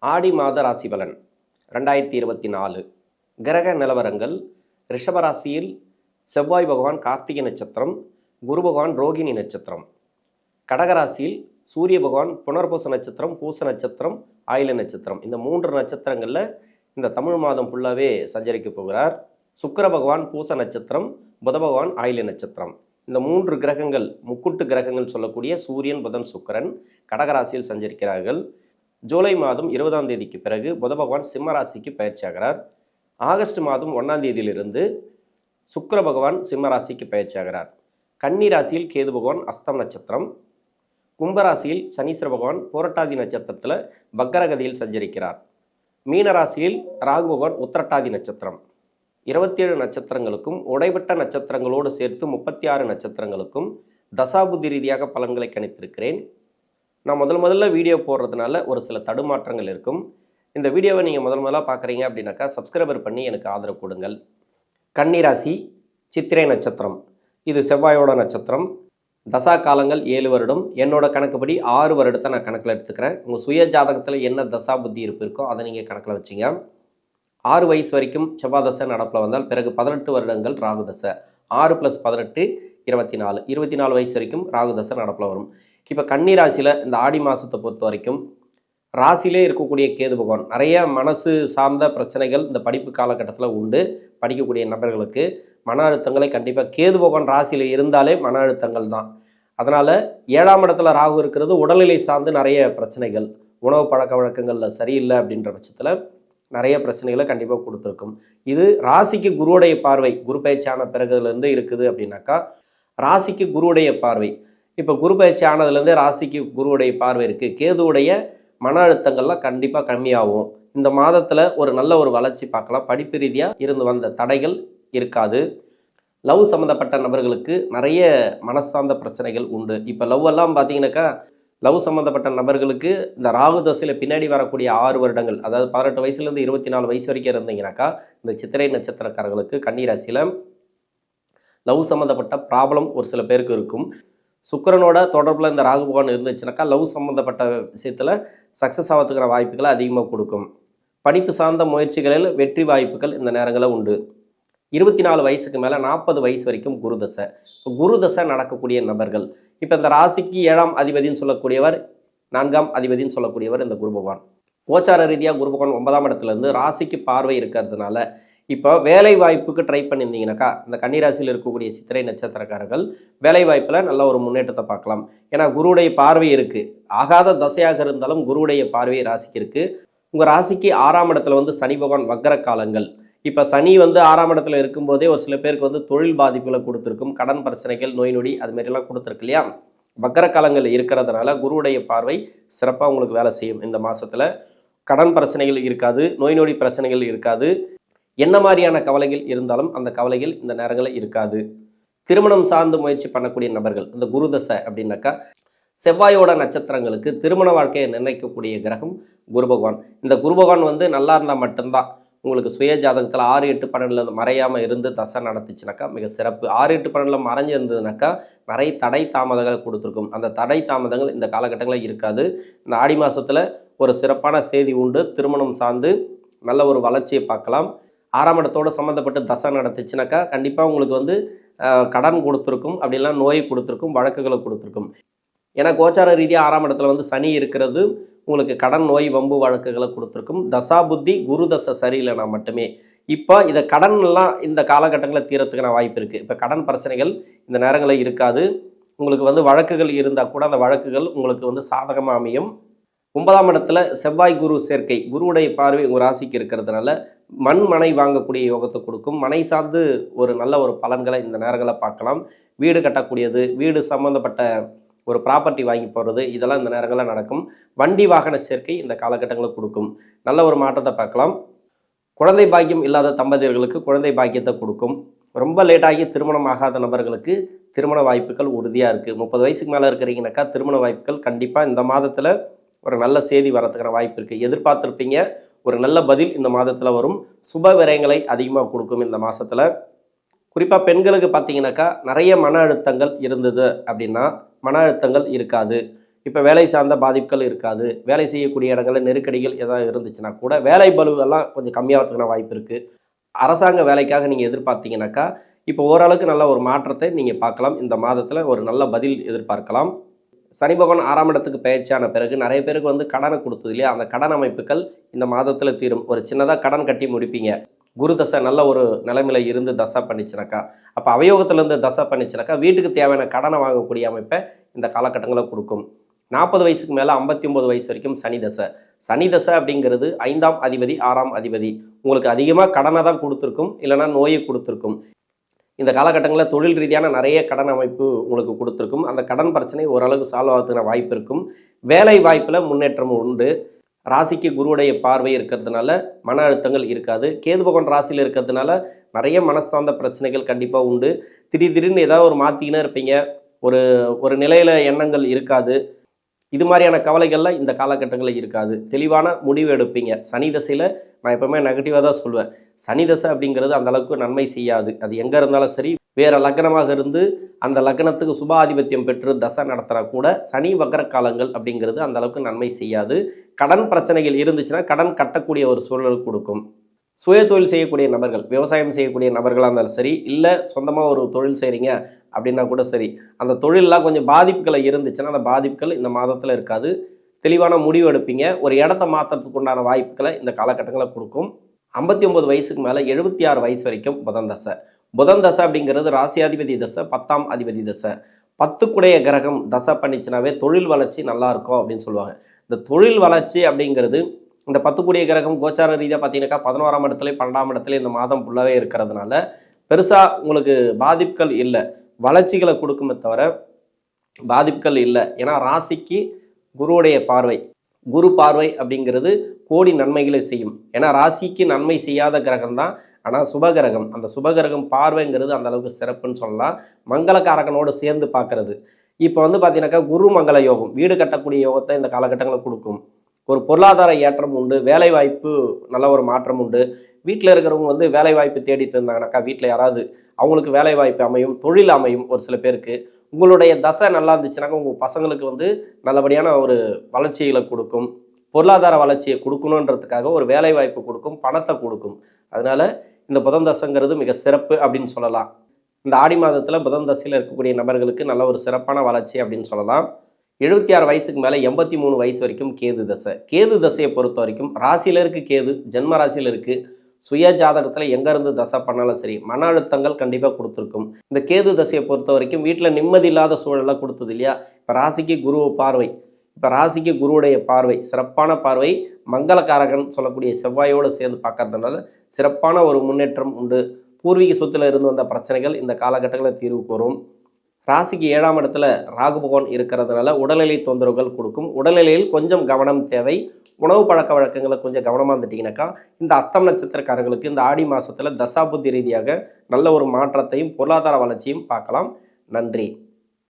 ஆடி மாத ராசி பலன் 2024 கிரக நிலவரங்கள். ரிஷபராசியில் செவ்வாய் பகவான் கார்த்திகை நட்சத்திரம், குரு பகவான் ரோகிணி நட்சத்திரம். கடகராசியில் சூரிய பகவான் புனர்பூச நட்சத்திரம், பூச நட்சத்திரம், ஆயில நட்சத்திரம். இந்த 3 நட்சத்திரங்களில் இந்த தமிழ் மாதம் ஃபுல்லாகவே சஞ்சரிக்க போகிறார். சுக்கிர பகவான் பூச நட்சத்திரம், புத பகவான் ஆயில நட்சத்திரம். இந்த 3 கிரகங்கள், முக்குட்டு கிரகங்கள் சொல்லக்கூடிய சூரியன், புதன், சுக்கிரன் கடகராசியில் சஞ்சரிக்கிறார்கள். ஜூலை மாதம் 20ஆம் தேதிக்கு பிறகு புத பகவான் சிம்ம ராசிக்கு பயிற்சியாகிறார். ஆகஸ்ட் மாதம் 1ஆம் தேதியிலிருந்து சுக்கிர பகவான் சிம்ம ராசிக்கு பயிற்சியாகிறார். கன்னி ராசியில் கேது பகவான் அஸ்தம் நட்சத்திரம், கும்பராசியில் சனீஸ்வர பகவான் புரட்டாதி நட்சத்திரத்தில் பக்கரகதியில் சஞ்சரிக்கிறார். மீன ராசியில் ராகு பகவான் உத்திரட்டாதி நட்சத்திரம். 27 நட்சத்திரங்களுக்கும் உடைபட்ட நட்சத்திரங்களோடு சேர்த்து 36 நட்சத்திரங்களுக்கும் தசாபுத்தி ரீதியாக பலன்களை கணித்திருக்கிறேன். நான் முதல்ல வீடியோ போடுறதுனால ஒரு சில தடுமாற்றங்கள் இருக்கும். இந்த வீடியோவை நீங்கள் முதலாக பார்க்குறீங்க அப்படின்னாக்கா சப்ஸ்கிரைபர் பண்ணி எனக்கு ஆதரவு கொடுங்கள். கன்னிராசி சித்திரை நட்சத்திரம், இது செவ்வாயோட நட்சத்திரம். தசா காலங்கள் 7 வருடம். என்னோட கணக்குப்படி 6 வருடத்தை நான் கணக்கில் எடுத்துக்கிறேன். உங்கள் சுய ஜாதகத்தில் என்ன தசா புத்தி இருப்பு இருக்கோ அதை நீங்கள் கணக்கில் வச்சிங்க. 6 வயசு வரைக்கும் செவ்வாய் தசை நடப்பில் வந்தால் பிறகு 18 வருடங்கள் ராகு தசை. 6 + 18 24. 24 வயசு வரைக்கும் ராகு தசை நடப்பில் வரும். இப்போ கன்னி ராசியில் இந்த ஆடி மாதத்தை பொறுத்த வரைக்கும் ராசியிலே இருக்கக்கூடிய கேது பகவான் நிறைய மனசு சார்ந்த பிரச்சனைகள் இந்த படிப்பு காலகட்டத்தில் உண்டு. படிக்கக்கூடிய நபர்களுக்கு மன அழுத்தங்களை கண்டிப்பாக கேது பகவான் ராசியில் இருந்தாலே மன அழுத்தங்கள் தான். அதனால் 7ஆம் இடத்துல ராகு இருக்கிறது உடல்நிலை சார்ந்து நிறைய பிரச்சனைகள், உணவு பழக்க வழக்கங்களில் சரியில்லை அப்படின்ற பட்சத்தில் நிறைய பிரச்சனைகளை கண்டிப்பாக கொடுத்துருக்கும். இது ராசிக்கு குருவுடைய பார்வை, குரு பயிற்சியான பிறகுலேருந்து இருக்குது அப்படின்னாக்கா ராசிக்கு குருவுடைய பார்வை. இப்போ குரு பயிற்சி ஆனதுலேருந்து ராசிக்கு குருவுடைய பார்வை இருக்குது. கேதுவுடைய மன அழுத்தங்கள்லாம் கண்டிப்பாக கம்மியாகும். இந்த மாதத்தில் ஒரு நல்ல ஒரு வளர்ச்சி பார்க்கலாம். படிப்பு ரீதியாக இருந்து வந்த தடைகள் இருக்காது. லவ் சம்மந்தப்பட்ட நபர்களுக்கு நிறைய மனசார்ந்த பிரச்சனைகள் உண்டு. இப்போ லவ் எல்லாம் பார்த்தீங்கன்னாக்கா லவ் சம்மந்தப்பட்ட நபர்களுக்கு இந்த ராகு தசையில் பின்னாடி வரக்கூடிய 6 வருடங்கள், அதாவது 18 வயசுலேருந்து 24 வயசு வரைக்கும் இருந்தீங்கன்னாக்கா இந்த சித்திரை நட்சத்திரக்காரர்களுக்கு கன்னிராசியில் லவ் சம்மந்தப்பட்ட ப்ராப்ளம் ஒரு சில பேருக்கு இருக்கும். சுக்கிரனோட தொடர்பில் இந்த ராகு பகவான் இருந்துச்சுனாக்கா லவ் சம்மந்தப்பட்ட விஷயத்தில் சக்ஸஸ் ஆகிறதுக்கிற வாய்ப்புகளை அதிகமாக கொடுக்கும். படிப்பு சார்ந்த முயற்சிகளில் வெற்றி வாய்ப்புகள் இந்த நேரங்களில் உண்டு. 24 வயசுக்கு மேலே 40 வயசு வரைக்கும் குரு தசை. இப்போ குரு தசை நடக்கக்கூடிய நபர்கள், இப்போ இந்த ராசிக்கு 7ஆம் அதிபதினு சொல்லக்கூடியவர், 4ஆம் அதிபதினு சொல்லக்கூடியவர் இந்த குரு பகவான். கோச்சார ரீதியாக குரு பகவான் 9ஆம் இடத்துலேருந்து ராசிக்கு பார்வை இருக்கிறதுனால இப்போ வேலை வாய்ப்புக்கு ட்ரை பண்ணியிருந்தீங்கன்னாக்கா இந்த கன்னிராசியில் இருக்கக்கூடிய சித்திரை நட்சத்திரக்காரர்கள் வேலை வாய்ப்பில் நல்ல ஒரு முன்னேற்றத்தை பார்க்கலாம். ஏன்னா குருவுடைய பார்வை இருக்குது. ஆகாத தசையாக இருந்தாலும் குருவுடைய பார்வை ராசிக்கு இருக்குது. உங்கள் ராசிக்கு 6ஆம் இடத்துல சனி பகவான் வக்கர காலங்கள். இப்போ சனி 6ஆம் இடத்துல இருக்கும்போதே ஒரு சில பேருக்கு தொழில் பாதிப்புகளை கொடுத்துருக்கும். கடன் பிரச்சனைகள், நோய் நொடி அது மாதிரிலாம் கொடுத்துருக்கு இல்லையா. வக்கர காலங்கள் இருக்கிறதுனால குருவுடைய பார்வை சிறப்பாக உங்களுக்கு வேலை செய்யும். இந்த மாதத்தில் கடன் பிரச்சனைகள் இருக்காது, நோய் நொடி பிரச்சனைகள் இருக்காது. என்ன மாதிரியான கவலைகள் இருந்தாலும் அந்த கவலைகள் இந்த நேரங்களில் இருக்காது. திருமணம் சார்ந்து முயற்சி பண்ணக்கூடிய நபர்கள், இந்த குரு தசை அப்படின்னாக்கா செவ்வாயோட நட்சத்திரங்களுக்கு திருமண வாழ்க்கையை நிர்ணயிக்கக்கூடிய கிரகம் குரு பகவான். இந்த குரு பகவான் நல்லா இருந்தால் மட்டும்தான் உங்களுக்கு சுய ஜாதகத்தில் 6, 8, 12 மறையாமல் இருந்து தசை நடத்துச்சுனாக்கா மிக சிறப்பு. 6, 8, 12 மறைஞ்சு இருந்ததுனாக்கா நிறைய தடை தாமதங்கள் கொடுத்துருக்கும். அந்த தடை தாமதங்கள் இந்த காலகட்டங்களில் இருக்காது. இந்த ஆடி மாதத்தில் ஒரு சிறப்பான செய்தி உண்டு. திருமணம் சார்ந்து நல்ல ஒரு வளர்ச்சியை பார்க்கலாம். 6ஆம் இடத்தோடு சம்மந்தப்பட்டு தசை நடத்துச்சுனாக்கா கண்டிப்பாக உங்களுக்கு கடன் கொடுத்துருக்கும், அப்படிலாம் நோய் கொடுத்துருக்கும், வழக்குகளை கொடுத்துருக்கும். ஏன்னா கோச்சார ரீதியாக 6ஆம் இடத்துல சனி இருக்கிறது உங்களுக்கு கடன், நோய், வம்பு வழக்குகளை கொடுத்துருக்கும். தசா புத்தி குரு தசை சரியில்லைனா மட்டுமே. இப்போ இதை கடன்லாம் இந்த காலகட்டங்களில் தீரத்துக்கான வாய்ப்பு இருக்குது. இப்போ கடன் பிரச்சனைகள் இந்த நேரங்களில் இருக்காது. உங்களுக்கு வழக்குகள் இருந்தால் கூட அந்த வழக்குகள் உங்களுக்கு சாதகமாக அமையும். 9ஆம் இடத்துல செவ்வாய் குரு சேர்க்கை, குருவுடைய பார்வை உங்கள் ராசிக்கு இருக்கிறதுனால மண் மனை வாங்கக்கூடிய யோகத்தை கொடுக்கும். மனை சார்ந்து ஒரு நல்ல ஒரு பலன்களை இந்த நேரங்களில் பார்க்கலாம். வீடு கட்டக்கூடியது, வீடு சம்மந்தப்பட்ட ஒரு ப்ராப்பர்ட்டி வாங்கி போடுறது, இதெல்லாம் இந்த நேரங்களில் நடக்கும். வண்டி வாகன சேர்க்கை இந்த காலகட்டங்களில் கொடுக்கும். நல்ல ஒரு மாற்றத்தை பார்க்கலாம். குழந்தை பாக்கியம் இல்லாத தம்பதியர்களுக்கு குழந்தை பாக்கியத்தை கொடுக்கும். ரொம்ப லேட்டாகி திருமணம் ஆகாத நபர்களுக்கு திருமண வாய்ப்புகள் உறுதியாக இருக்குது. 30 வயசுக்கு மேலே இருக்கிறீங்கனாக்கா திருமண வாய்ப்புகள் கண்டிப்பாக இந்த மாதத்தில் ஒரு நல்ல செய்தி வரத்துக்கான வாய்ப்பு இருக்குது. எதிர்பார்த்துருப்பீங்க, ஒரு நல்ல பதில் இந்த மாதத்தில் வரும். சுப விரயங்களை அதிகமாக கொடுக்கும் இந்த மாதத்தில். குறிப்பாக பெண்களுக்கு பார்த்தீங்கன்னாக்கா நிறைய மன அழுத்தங்கள் இருந்தது அப்படின்னா மன அழுத்தங்கள் இருக்காது. இப்போ வேலை சார்ந்த பாதிப்புகள் இருக்காது. வேலை செய்யக்கூடிய இடங்களில் நெருக்கடிகள் ஏதாவது இருந்துச்சுன்னா கூட வேலை பளுவெல்லாம் கொஞ்சம் கம்மியாகிறதுக்கான வாய்ப்பு இருக்குது. அரசாங்க வேலைக்காக நீங்கள் எதிர்பார்த்தீங்கன்னாக்கா இப்போ ஓரளவுக்கு நல்ல ஒரு மாற்றத்தை நீங்கள் பார்க்கலாம். இந்த மாதத்தில் ஒரு நல்ல பதில் எதிர்பார்க்கலாம். சனி பகவான் 6ஆம் இடத்துக்கு பயிற்சியான பிறகு நிறைய பேருக்கு வந்து கடனை கொடுத்தது இல்லையா, அந்த கடன் அமைப்புகள் இந்த மாதத்தில் தீரும். ஒரு சின்னதாக கடன் கட்டி முடிப்பீங்க. குரு தசை நல்ல ஒரு நிலைமையில் இருந்து தசை பண்ணிச்சுனாக்கா, அப்போ அவயோகத்திலேருந்து தசை பண்ணிச்சுனாக்கா வீட்டுக்கு தேவையான கடனை வாங்கக்கூடிய அமைப்பை இந்த காலகட்டங்களில் கொடுக்கும். 40 வயசுக்கு மேலே 59 வயசு வரைக்கும் சனி தசை. சனி தசை அப்படிங்கிறது 5ஆம் அதிபதி 6ஆம் அதிபதி. உங்களுக்கு அதிகமாக கடனை தான் கொடுத்துருக்கும், இல்லைனா நோயை கொடுத்துருக்கும். இந்த காலகட்டங்களில் தொழில் ரீதியான நிறைய கடன் அமைப்பு உங்களுக்கு கொடுத்துருக்கும். அந்த கடன் பிரச்சனை ஓரளவுக்கு சால்வ் ஆகிறதுக்கான வாய்ப்பு இருக்கும். வேலை வாய்ப்பில் முன்னேற்றம் உண்டு. ராசிக்கு குருவுடைய பார்வை இருக்கிறதுனால மன அழுத்தங்கள் இருக்காது. கேது பகவான் ராசியில் இருக்கிறதுனால நிறைய மனசார்ந்த பிரச்சனைகள் கண்டிப்பாக உண்டு. திடீர்னு ஏதாவது ஒரு மாற்றிக்கினே இருப்பீங்க. ஒரு நிலையில் எண்ணங்கள் இருக்காது. இது மாதிரியான கவலைகள்லாம் இந்த காலகட்டங்களில் இருக்காது. தெளிவான முடிவு எடுப்பீங்க. சனி தசையில் நான் எப்போவுமே நெகட்டிவாக தான் சொல்வேன். சனி தசை அப்படிங்கிறது அந்தளவுக்கு நன்மை செய்யாது. அது எங்கே இருந்தாலும் சரி, வேறு லக்னமாக இருந்து அந்த லக்னத்துக்கு சுபாதிபத்தியம் பெற்று தசை நடத்துகிற கூட சனி வக்கர காலங்கள் அப்படிங்கிறது அந்தளவுக்கு நன்மை செய்யாது. கடன் பிரச்சனைகள் இருந்துச்சுன்னா கடன் கட்டக்கூடிய ஒரு சூழல் கொடுக்கும். சுய தொழில் செய்யக்கூடிய நபர்கள், விவசாயம் செய்யக்கூடிய நபர்களாக இருந்தாலும் சரி, இல்லை சொந்தமாக ஒரு தொழில் செய்கிறீங்க அப்படின்னா கூட சரி, அந்த தொழிலெலாம் கொஞ்சம் பாதிப்புகளை இருந்துச்சுன்னா அந்த பாதிப்புகள் இந்த மாதத்தில் இருக்காது. தெளிவான முடிவு எடுப்பீங்க. ஒரு இடத்த மாற்றுறதுக்கு உண்டான வாய்ப்புகளை இந்த காலகட்டங்களில் கொடுக்கும். 59 வயசுக்கு மேலே 76 வயசு வரைக்கும் புதன் தசை. புதன் தசை அப்படிங்கிறது ராசியாதிபதி தசை, 10ஆம் அதிபதி தசை. 10க்குடைய கிரகம் தசை பண்ணிச்சுனாவே தொழில் வளர்ச்சி நல்லாயிருக்கும் அப்படின்னு சொல்லுவாங்க. இந்த தொழில் வளர்ச்சி அப்படிங்கிறது இந்த 10க்குடைய கிரகம் கோச்சார ரீதியாக பார்த்தீங்கன்னாக்கா 11ஆம் இடத்துல 12ஆம் இடத்துல இந்த மாதம் ஃபுல்லாகவே இருக்கிறதுனால பெருசாக உங்களுக்கு பாதிப்புகள் இல்லை. வளர்ச்சிகளை கொடுக்குமே தவிர பாதிப்புகள் இல்லை. ஏன்னா ராசிக்கு குருவுடைய பார்வை, குரு பார்வை அப்படிங்கிறது கோடி நன்மைகளை செய்யும். ஏன்னா ராசிக்கு நன்மை செய்யாத கிரகம் தான், ஆனால் சுபகிரகம். அந்த சுபகிரகம் பார்வைங்கிறது அந்த அளவுக்கு சிறப்புன்னு சொல்லலாம். மங்களக்காரகனோடு சேர்ந்து பார்க்கறது. இப்போ வந்து பார்த்தீங்கன்னாக்கா குரு மங்கள யோகம், வீடு கட்டக்கூடிய யோகத்தை இந்த காலகட்டங்களில் கொடுக்கும். ஒரு பொருளாதார ஏற்றம் உண்டு. வேலை வாய்ப்பு நல்ல ஒரு மாற்றம் உண்டு. வீட்டில் இருக்கிறவங்க வந்து வேலை வாய்ப்பு தேடிட்டு இருந்தாங்கனாக்கா வீட்டில் யாராவது அவங்களுக்கு வேலை வாய்ப்பு அமையும், தொழில் அமையும். ஒரு சில பேருக்கு உங்களுடைய தசை நல்லா இருந்துச்சுனாக்கா உங்கள் பசங்களுக்கு வந்து நல்லபடியான ஒரு வளர்ச்சிகளை கொடுக்கும். பொருளாதார வளர்ச்சியை கொடுக்கணுன்றதுக்காக ஒரு வேலை வாய்ப்பு கொடுக்கும், பணத்தை கொடுக்கும். அதனால் இந்த புதன் தசைங்கிறது மிக சிறப்பு அப்படின்னு சொல்லலாம். இந்த ஆடி மாதத்தில் புதன் தசையில் இருக்கக்கூடிய நபர்களுக்கு நல்ல ஒரு சிறப்பான வளர்ச்சி அப்படின்னு சொல்லலாம். 76 வயசுக்கு மேலே 83 வயசு வரைக்கும் கேது தசை. கேது தசையை பொறுத்த வரைக்கும் ராசியில் இருக்குது கேது, ஜென்ம ராசியில் இருக்குது. சுய ஜாதகத்தில் எங்கேருந்து தசை பண்ணாலும் சரி மன அழுத்தங்கள் கண்டிப்பாக கொடுத்துருக்கும். இந்த கேது தசையை பொறுத்த வரைக்கும் வீட்டில் நிம்மதி இல்லாத சூழலாக கொடுத்தது இல்லையா. இப்போ ராசிக்கு குரு பார்வை, இப்போ ராசிக்கு குருவுடைய பார்வை சிறப்பான பார்வை. மங்களக்காரகன் சொல்லக்கூடிய செவ்வாயோடு சேர்ந்து பார்க்கறதுனால சிறப்பான ஒரு முன்னேற்றம் உண்டு. பூர்வீக சொத்தில் இருந்து வந்த பிரச்சனைகள் இந்த காலகட்டங்களில் தீர்வுக்கு வரும். ராசிக்கு 7ஆம் இடத்துல ராகு பகவான் இருக்கிறதுனால உடல்நிலை தொந்தரவுகள் கொடுக்கும். உடல்நிலையில் கொஞ்சம் கவனம் தேவை. உணவு பழக்க வழக்கங்களை கொஞ்சம் கவனமாக இருந்துட்டிங்கனாக்கா இந்த அஸ்தம் நட்சத்திரக்காரர்களுக்கு இந்த ஆடி மாதத்தில் தசாபுத்தி ரீதியாக நல்ல ஒரு மாற்றத்தையும் பொருளாதார வளர்ச்சியும் பார்க்கலாம். நன்றி.